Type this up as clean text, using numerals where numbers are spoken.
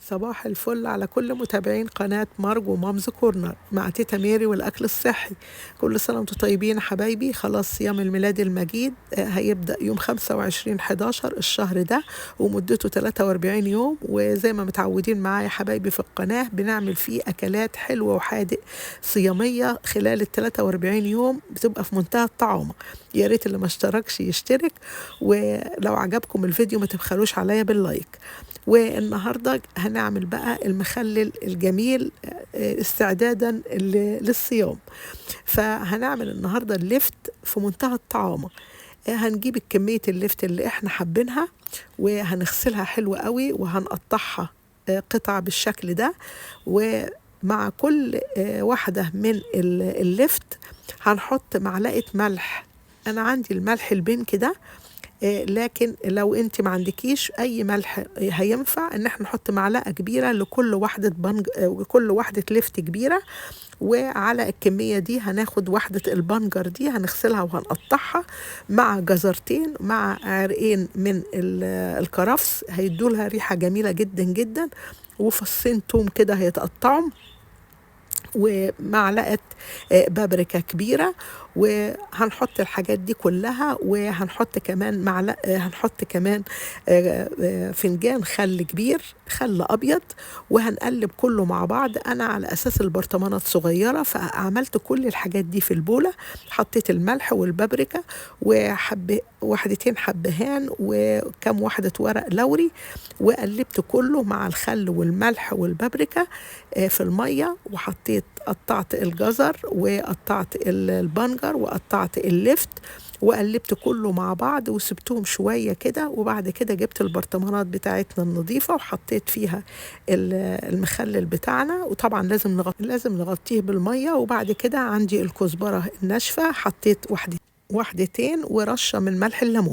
صباح الفل على كل متابعين قناة مارج ومامز كورنر مع تيتا ميري والأكل الصحي. كل سنة وانتم طيبين حبايبي. خلاص صيام الميلاد المجيد هيبدأ يوم 25/11 الشهر ده، ومدته 43 يوم. وزي ما متعودين معايا حبايبي في القناة بنعمل فيه أكلات حلوة وحادق صيامية خلال ال 43 يوم، بتبقى في منتهى الطعامة. يا ريت اللي ما اشتركش يشترك، ولو عجبكم الفيديو ما تبخلوش عليا باللايك. والنهاردة هنعمل بقى المخلل الجميل استعدادا للصيام. فهنعمل النهاردة اللفت في منتهى الطعامة. هنجيب كمية اللفت اللي احنا حابينها، وهنغسلها حلوة قوي، وهنقطعها قطع بالشكل ده. ومع كل واحدة من اللفت هنحط معلقة ملح. أنا عندي الملح البنك ده، لكن لو انت ما عندكيش اي ملح هينفع ان احنا نحط معلقه كبيره لكل واحده كل واحده لفت كبيره. وعلى الكميه دي هناخد واحده البنجر دي هنغسلها وهنقطعها مع جزرتين مع عرقين من الكرفس، هيدولها ريحه جميله جدا جدا. وفصين توم كده هيتقطعوا، ومعلقة بابريكا كبيرة. وهنحط الحاجات دي كلها، وهنحط كمان هنحط كمان فنجان خل كبير، خل أبيض. وهنقلب كله مع بعض. أنا على أساس البرطمانات صغيرة فعملت كل الحاجات دي في البولة. حطيت الملح والبابريكا وحدتين حبهان وكم واحدة ورق لوري، وقلبت كله مع الخل والملح والبابريكا في المية. قطعت الجزر وقطعت البنجر وقطعت اللفت، وقلبت كله مع بعض وسبتهم شوية كده. وبعد كده جبت البرطمانات بتاعتنا النظيفة وحطيت فيها المخلل بتاعنا. وطبعا لازم نغطيه بالمية. وبعد كده عندي الكزبرة الناشفة، حطيت وحدتين ورشة من ملح الليمون.